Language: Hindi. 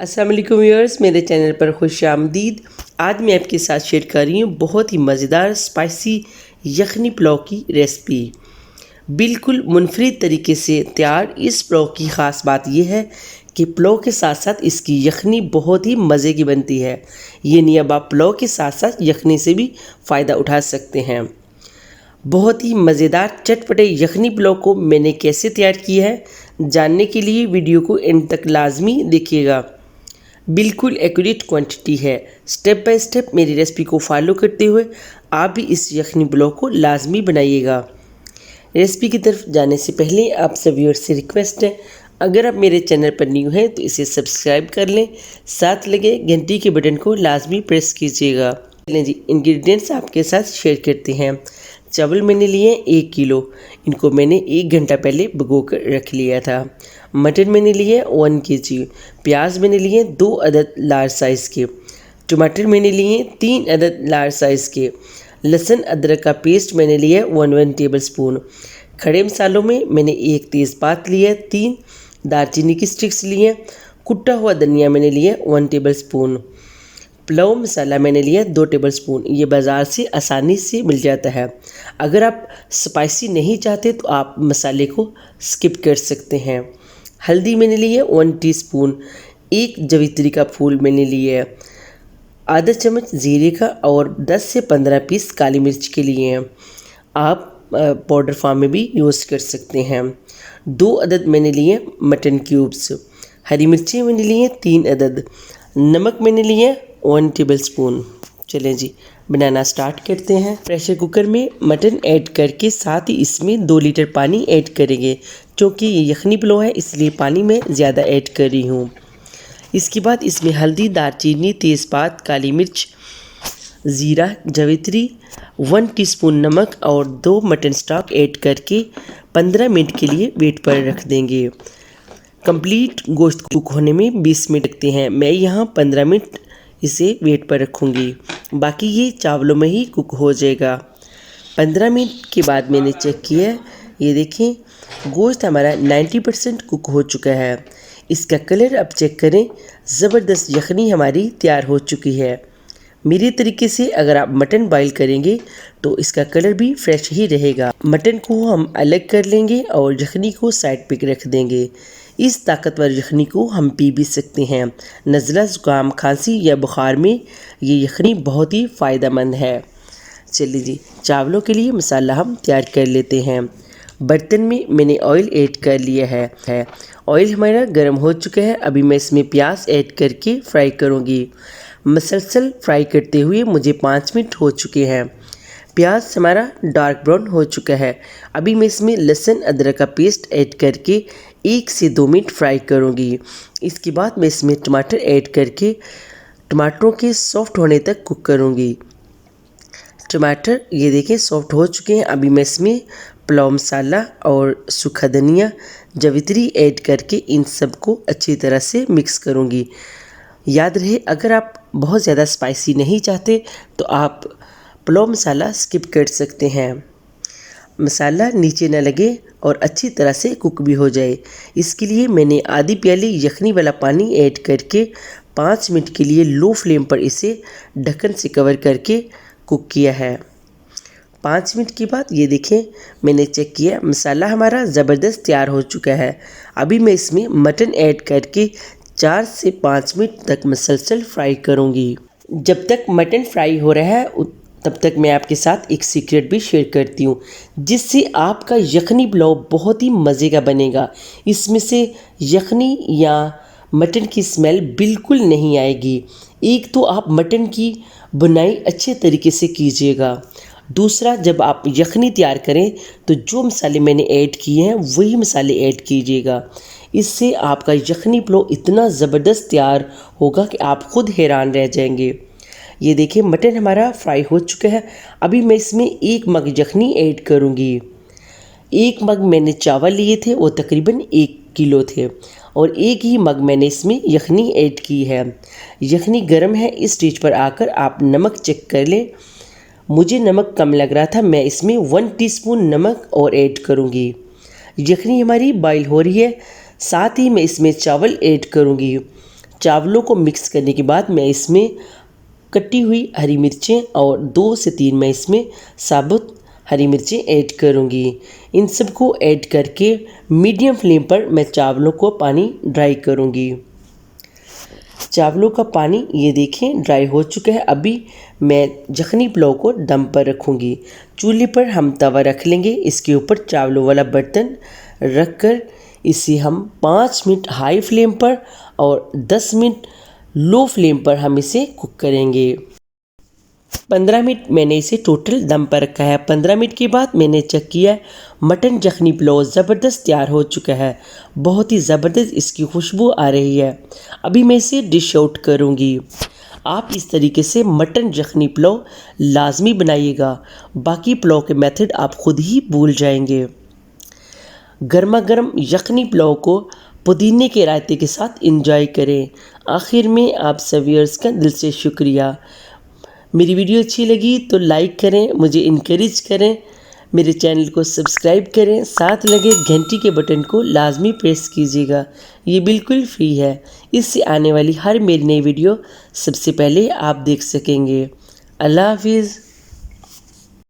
अस्सलाम वालेकुम व्यूअर्स, मेरे चैनल पर खुश आमदीद। आज मैं आपके साथ शेयर कर रही हूँ बहुत ही मज़ेदार स्पाइसी यखनी पुलाव की रेसिपी। बिल्कुल मुनफरिद तरीके से तैयार इस पुलाव की ख़ास बात यह है कि पुलाव के साथ साथ इसकी यखनी बहुत ही मज़े की बनती है। ये नहीं अब आप पुलाव के साथ साथ यखनी से भी फ़ायदा उठा सकते हैं। बहुत ही मज़ेदार चटपटे यखनी पुलाव को मैंने कैसे तैयार किया है, जानने के लिए वीडियो को एंड तक लाजमी देखिएगा। बिल्कुल एक्यूरेट क्वांटिटी है। स्टेप बाय स्टेप मेरी रेसिपी को फॉलो करते हुए आप भी इस यखनी पुलाव को लाजमी बनाइएगा। रेसिपी की तरफ जाने से पहले आप सभी व्यूअर्स से रिक्वेस्ट है, अगर आप मेरे चैनल पर न्यू हैं तो इसे सब्सक्राइब कर लें, साथ लगे घंटी के बटन को लाजमी प्रेस कीजिएगा। चलें जी, इंग्रेडिएंट्स आपके साथ शेयर करते हैं। चावल मैंने लिए 1 किलो, इनको मैंने 1 घंटा पहले भिगो कर रख लिया था। मटन मैंने लिए 1 kg, प्याज मैंने लिए 2 अदद लार्ज साइज़ के, टमाटर मैंने लिए 3 अदद लार्ज साइज़ के, लहसुन अदरक का पेस्ट मैंने लिया 1 टेबल स्पून। खड़े मसालों में मैंने 1 तेज़पात लिया, 3 दालचीनी की स्टिक्स लिए, कुटा हुआ धनिया मैंने लिया 1 टेबल स्पून। पुलाव मसाला मैंने लिया 2 टेबल स्पून। ये बाज़ार से आसानी से मिल जाता है। अगर आप स्पाइसी नहीं चाहते तो आप मसाले को स्किप कर सकते हैं। हल्दी मैंने ली है 1 टीस्पून, 1 जवित्री का फूल मैंने लिया है, आधा चम्मच जीरे का और 10 से 15 पीस काली मिर्च के लिए हैं। आप पाउडर फॉर्म में भी यूज़ कर सकते हैं। 2 अदद मैंने लिए मटन क्यूब्स, हरी मिर्ची मैंने लिए 3 अदद, नमक मैंने लिए 1 टेबल स्पून। चलें जी, बनाना स्टार्ट करते हैं। प्रेशर कुकर में मटन ऐड करके साथ ही इसमें 2 लीटर पानी ऐड करेंगे। क्योंकि ये यखनी पुलाव है इसलिए पानी मैं ज़्यादा ऐड कर रही हूँ। इसके बाद इसमें हल्दी, दालचीनी, तेज़पात, काली मिर्च, ज़ीरा, जवित्री, 1 टीस्पून नमक और 2 मटन स्टॉक ऐड करके 15 मिनट के लिए वेट पर रख देंगे। कंप्लीट गोश्त कुक होने में 20 मिनट लगते हैं। मैं यहाँ 15 मिनट इसे वेट पर रखूँगी, बाकी ये चावलों में ही कुक हो जाएगा। 15 मिनट के बाद मैंने चेक किया, ये देखें गोश्त हमारा 90% कुक हो चुका है। इसका कलर अब चेक करें, ज़बरदस्त यखनी हमारी तैयार हो चुकी है। मेरे तरीके से अगर आप मटन बॉईल करेंगे तो इसका कलर भी फ्रेश ही रहेगा। मटन को हम अलग कर लेंगे और यखनी को साइड पे रख देंगे। इस ताकतवर यखनी को हम पी भी सकते हैं। नज़ला, ज़ुकाम, खांसी या बुखार में ये यखनी बहुत ही फ़ायदेमंद है। चलिए जी, चावलों के लिए मसाला हम तैयार कर लेते हैं। बर्तन में मैंने ऑयल ऐड कर लिया है। ऑयल हमारा गर्म हो चुका है। अभी मैं इसमें प्याज ऐड करके फ्राई करूँगी। मसलसल फ्राई करते हुए मुझे 5 मिनट हो चुके हैं। प्याज हमारा डार्क ब्राउन हो चुका है। अभी मैं इसमें लहसुन अदरक का पेस्ट ऐड करके 1 से 2 मिनट फ्राई करूँगी। इसके बाद मैं इसमें टमाटर ऐड करके टमाटरों के सॉफ्ट होने तक कुक करूँगी। टमाटर ये देखें सॉफ्ट हो चुके हैं। अभी मैं इसमें पुलाव मसाला और सूखा धनिया, जवित्री ऐड करके इन सब को अच्छी तरह से मिक्स करूँगी। याद रहे, अगर आप बहुत ज़्यादा स्पाइसी नहीं चाहते तो आप पुलाव मसाला स्किप कर सकते हैं। मसाला नीचे न लगे और अच्छी तरह से कुक भी हो जाए, इसके लिए मैंने आधी प्याली यखनी वाला पानी ऐड करके 5 मिनट के लिए लो फ्लेम पर इसे ढक्कन से कवर करके कुक किया है। 5 मिनट के बाद ये देखें, मैंने चेक किया, मसाला हमारा ज़बरदस्त तैयार हो चुका है। अभी मैं इसमें मटन ऐड करके 4 से 5 मिनट तक मसलसल फ्राई करूँगी। जब तक मटन फ्राई हो रहा है तब तक मैं आपके साथ एक सीक्रेट भी शेयर करती हूँ, जिससे आपका यखनी पुलाव बहुत ही मज़े का बनेगा। इसमें से यखनी या मटन की स्मेल बिल्कुल नहीं आएगी। एक तो आप मटन की बुनाई अच्छे तरीके से कीजिएगा। दूसरा, जब आप यखनी तैयार करें तो जो मसाले मैंने ऐड किए हैं वही मसाले ऐड कीजिएगा। इससे आपका यखनी पुलाव इतना ज़बरदस्त तैयार होगा कि आप खुद हैरान रह जाएंगे। ये देखिए, मटन हमारा फ्राई हो चुका है। अभी मैं इसमें 1 मग यखनी ऐड करूँगी। 1 मग मैंने चावल लिए थे, वो तकरीबन 1 किलो थे, और 1 ही मग मैंने इसमें यखनी ऐड की है। यखनी गर्म है, इस स्टेज पर आकर आप नमक चेक कर लें। मुझे नमक कम लग रहा था, मैं इसमें 1 टीस्पून नमक और ऐड करूँगी। यखनी हमारी बॉईल हो रही है, साथ ही मैं इसमें चावल ऐड करूँगी। चावलों को मिक्स करने के बाद मैं इसमें कटी हुई हरी मिर्चें और 2 से 3 मैं इसमें साबुत हरी मिर्चें ऐड करूँगी। इन सबको ऐड करके मीडियम फ्लेम पर मैं चावलों को पानी ड्राई करूँगी। चावलों का पानी ये देखें ड्राई हो चुका है। अभी मैं यखनी पुलाव को दम पर रखूँगी। चूल्हे पर हम तवा रख लेंगे, इसके ऊपर चावलों वाला बर्तन रख कर इसे हम 5 मिनट हाई फ्लेम पर और 10 मिनट लो फ्लेम पर हम इसे कुक करेंगे। 15 मिनट मैंने इसे टोटल दम पर रखा है। 15 मिनट के बाद मैंने चेक किया, मटन यखनी पुलाव ज़बरदस्त तैयार हो चुका है। बहुत ही ज़बरदस्त इसकी खुशबू आ रही है। अभी मैं इसे डिश आउट करूँगी। आप इस तरीके से मटन यखनी पुलाव लाजमी बनाइएगा, बाकी पुलाव के मेथड आप खुद ही भूल जाएंगे। गर्मा गर्म यखनी पुलाव को पुदीने के रायते के साथ एंजॉय करें। आखिर में आप सभी व्यूअर्स का दिल से शुक्रिया। मेरी वीडियो अच्छी लगी तो लाइक करें, मुझे इनकरेज करें, मेरे चैनल को सब्सक्राइब करें, साथ लगे घंटी के बटन को लाजमी प्रेस कीजिएगा। ये बिल्कुल फ्री है। इससे आने वाली हर मेरी नई वीडियो सबसे पहले आप देख सकेंगे। अल्लाह हाफिज़।